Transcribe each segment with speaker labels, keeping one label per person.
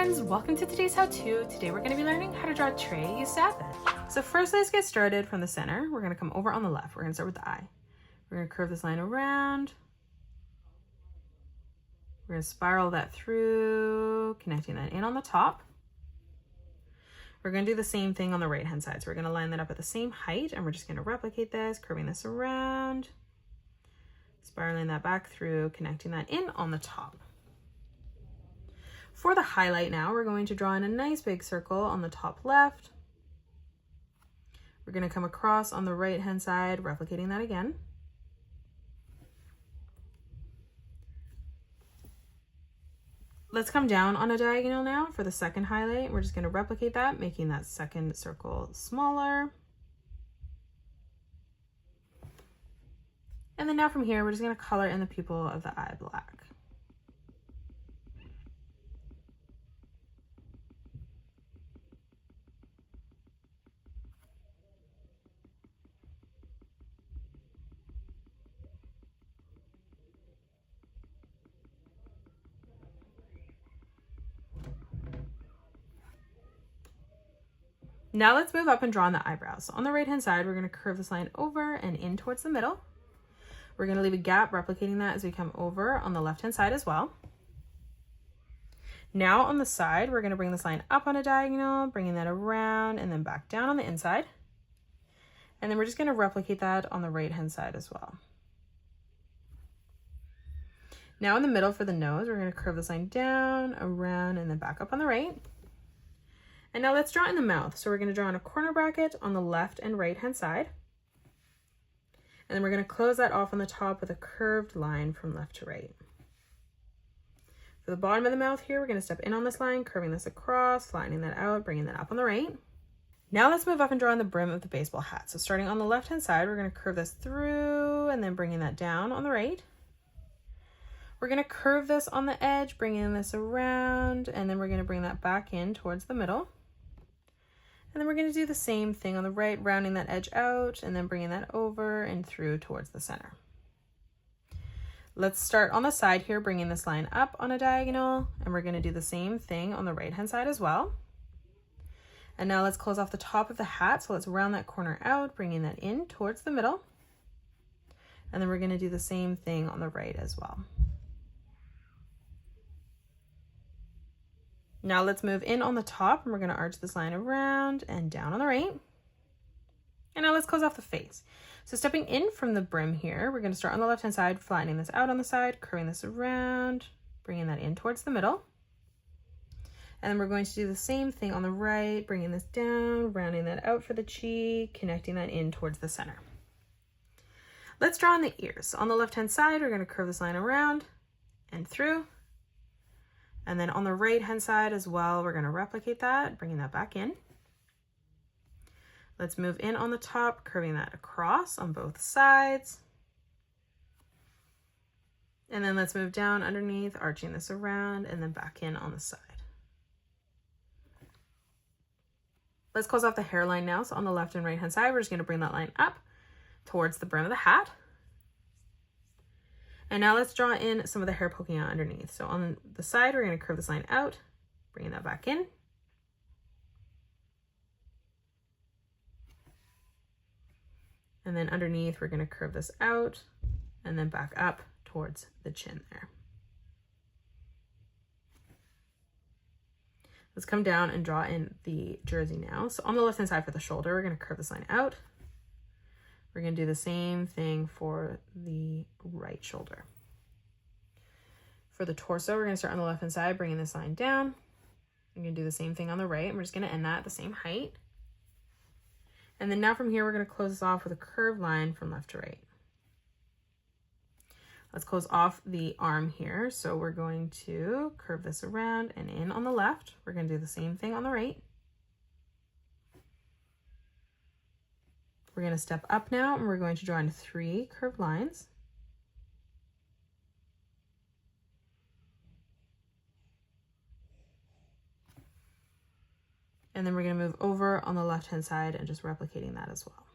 Speaker 1: friends, welcome to today's how-to. Today we're going to be learning how to draw Trey Yesavage. So first, let's get started from the center. We're going to come over on the left. We're going to start with the eye. We're going to curve this line around. We're going to spiral that through, connecting that in on the top. We're going to do the same thing on the right hand side. So we're going to line that up at the same height, and we're just going to replicate this, curving this around, spiraling that back through, connecting that in on the top. For the highlight now, we're going to draw in a nice big circle on the top left. We're going to come across on the right hand side, replicating that again. Let's come down on a diagonal now for the second highlight. We're just going to replicate that, making that second circle smaller. And then now from here, we're just going to color in the pupil of the eye black. Now let's move up and draw on the eyebrows. So on the right hand side, we're going to curve this line over and in towards the middle. We're going to leave a gap, replicating that as we come over on the left hand side as well. Now on the side, we're going to bring this line up on a diagonal, bringing that around and then back down on the inside. And then we're just going to replicate that on the right hand side as well. Now in the middle for the nose, we're going to curve this line down, around, and then back up on the right. And now let's draw in the mouth. So we're going to draw in a corner bracket on the left and right hand side. And then we're going to close that off on the top with a curved line from left to right. For the bottom of the mouth here, we're going to step in on this line, curving this across, flattening that out, bringing that up on the right. Now let's move up and draw in the brim of the baseball hat. So starting on the left hand side, we're going to curve this through and then bringing that down on the right. We're going to curve this on the edge, bringing this around, and then we're going to bring that back in towards the middle. And then we're going to do the same thing on the right, rounding that edge out and then bringing that over and through towards the center. Let's start on the side here, bringing this line up on a diagonal, and we're going to do the same thing on the right hand side as well. And now let's close off the top of the hat. So let's round that corner out, bringing that in towards the middle. And then we're going to do the same thing on the right as well. Now let's move in on the top, and we're going to arch this line around and down on the right. And now let's close off the face. So stepping in from the brim here, we're going to start on the left hand side, flattening this out on the side, curving this around, bringing that in towards the middle. And then we're going to do the same thing on the right, bringing this down, rounding that out for the cheek, connecting that in towards the center. Let's draw on the ears. So on the left hand side, we're going to curve this line around and through. And then on the right hand side as well, we're going to replicate that, bringing that back in. Let's move in on the top, curving that across on both sides. And then let's move down underneath, arching this around and then back in on the side. Let's close off the hairline now. So on the left and right hand side, we're just going to bring that line up towards the brim of the hat. And now let's draw in some of the hair poking out underneath. So on the side, we're going to curve this line out, bringing that back in. And then underneath, we're going to curve this out and then back up towards the chin there. Let's come down and draw in the jersey now. So on the left hand side for the shoulder, we're going to curve this line out. We're going to do the same thing for the right shoulder. For the torso, we're going to start on the left hand side, bringing this line down. We're going to do the same thing on the right, and we're just going to end that at the same height. And then now from here, we're going to close this off with a curved line from left to right. Let's close off the arm here. So we're going to curve this around and in on the left. We're going to do the same thing on the right. We're going to step up now, and we're going to draw in 3 curved lines. And then we're going to move over on the left-hand side and just replicating that as well.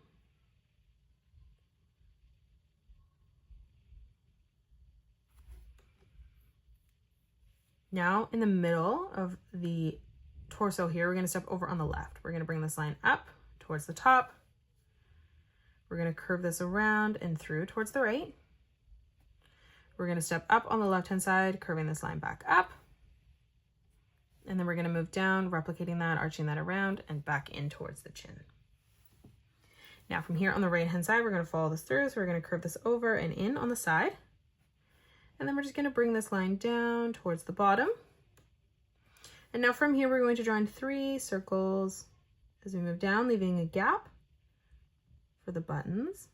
Speaker 1: Now in the middle of the torso here, we're going to step over on the left. We're going to bring this line up towards the top. We're going to curve this around and through towards the right. We're going to step up on the left-hand side, curving this line back up. And then we're going to move down, replicating that, arching that around and back in towards the chin. Now from here on the right-hand side, we're going to follow this through. So we're going to curve this over and in on the side. And then we're just going to bring this line down towards the bottom. And now from here, we're going to draw in 3 circles as we move down, leaving a gap for the buttons.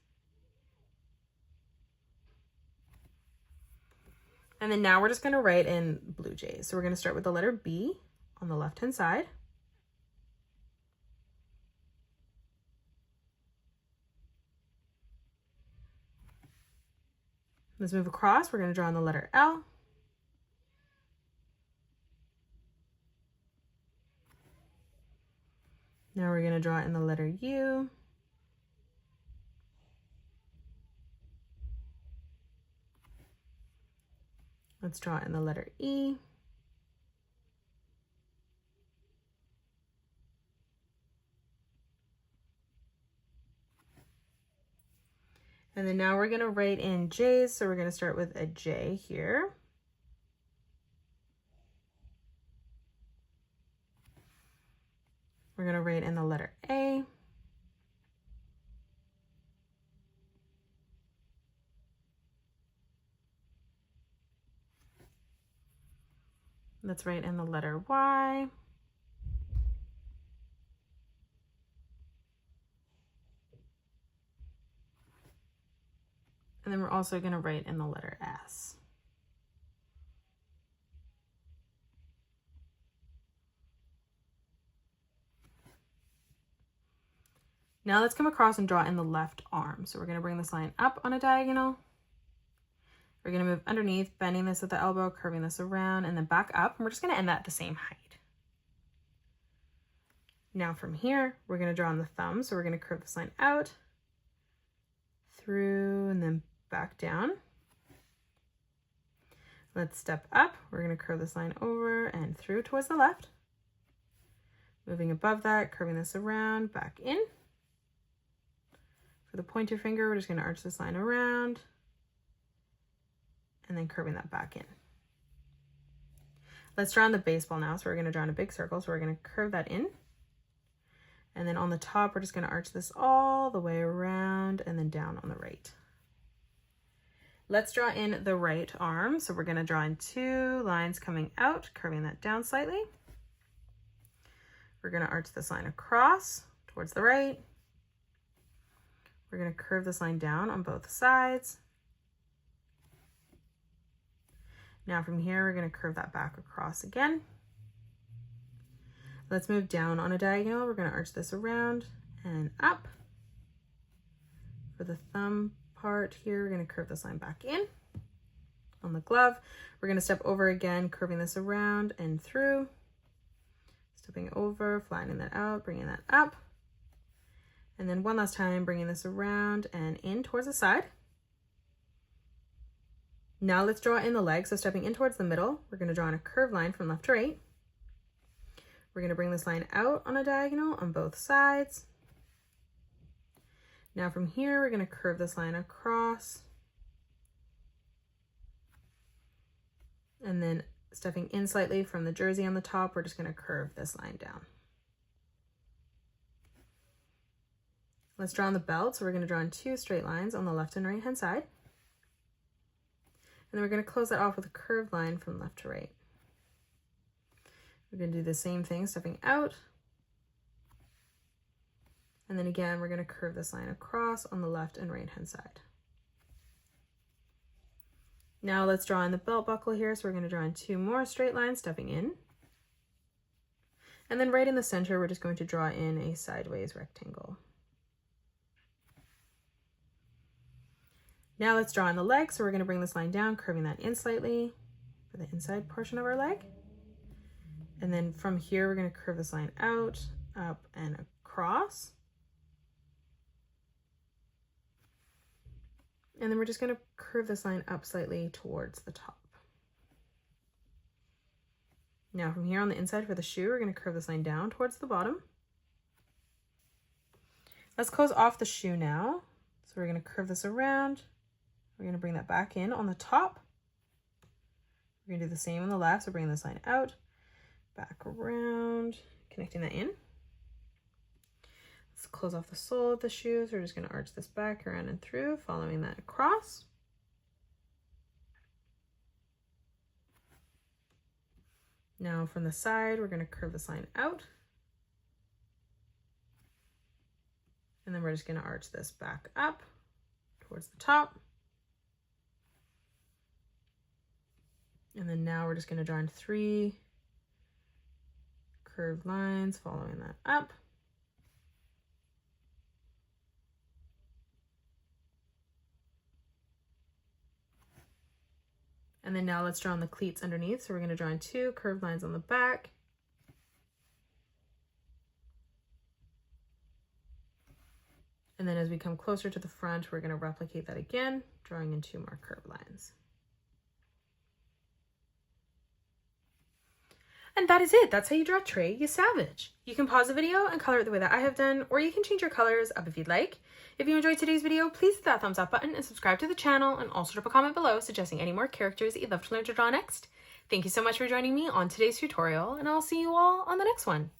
Speaker 1: And then now we're just going to write in Blue Jays. So we're going to start with the letter B on the left-hand side. Let's move across. We're going to draw in the letter L. Now we're going to draw in the letter U. Let's draw in the letter E. And then now we're going to write in J's. So we're going to start with a J here. We're going to write in the letter A. Let's write in the letter Y. And then we're also going to write in the letter S. Now let's come across and draw in the left arm. So we're going to bring this line up on a diagonal. We're going to move underneath, bending this at the elbow, curving this around, and then back up. And we're just going to end that at the same height. Now from here, we're going to draw on the thumb. So we're going to curve this line out, through, and then back down. Let's step up. We're going to curve this line over and through towards the left. Moving above that, curving this around, back in. For the pointer finger, we're just going to arch this line around and then curving that back in. Let's draw on the baseball now. So we're going to draw in a big circle. So we're going to curve that in. And then on the top, we're just going to arch this all the way around and then down on the right. Let's draw in the right arm. So we're going to draw in 2 lines coming out, curving that down slightly. We're going to arch this line across towards the right. We're going to curve this line down on both sides. Now from here, we're going to curve that back across again. Let's move down on a diagonal. We're going to arch this around and up. For the thumb part here, we're going to curve this line back in. On the glove, we're going to step over again, curving this around and through. Stepping over, flattening that out, bringing that up. And then one last time, bringing this around and in towards the side. Now let's draw in the leg. So stepping in towards the middle, we're going to draw in a curved line from left to right. We're going to bring this line out on a diagonal on both sides. Now from here, we're going to curve this line across. And then stepping in slightly from the jersey on the top, we're just going to curve this line down. Let's draw on the belt. So we're going to draw in 2 straight lines on the left and right hand side. And then we're going to close that off with a curved line from left to right. We're going to do the same thing, stepping out. And then again, we're going to curve this line across on the left and right hand side. Now let's draw in the belt buckle here. So we're going to draw in 2 more straight lines, stepping in. And then right in the center, we're just going to draw in a sideways rectangle. Now let's draw in the leg. So we're going to bring this line down, curving that in slightly for the inside portion of our leg. And then from here, we're going to curve this line out, up, and across. And then we're just going to curve this line up slightly towards the top. Now from here on the inside for the shoe, we're going to curve this line down towards the bottom. Let's close off the shoe now. So we're going to curve this around. We're going to bring that back in on the top. We're going to do the same on the left. So bring this line out, back around, connecting that in. Let's close off the sole of the shoe. So we're just going to arch this back around and through, following that across. Now from the side, we're going to curve this line out. And then we're just going to arch this back up towards the top. And then now we're just going to join 3 curved lines following that up. And then now let's draw on the cleats underneath. So we're going to join 2 curved lines on the back. And then as we come closer to the front, we're going to replicate that again, drawing in 2 more curved lines. And that is it. That's how you draw Trey Yesavage. You can pause the video and color it the way that I have done, or you can change your colors up if you'd like. If you enjoyed today's video, please hit that thumbs up button and subscribe to the channel, and also drop a comment below suggesting any more characters that you'd love to learn to draw next. Thank you so much for joining me on today's tutorial, and I'll see you all on the next one.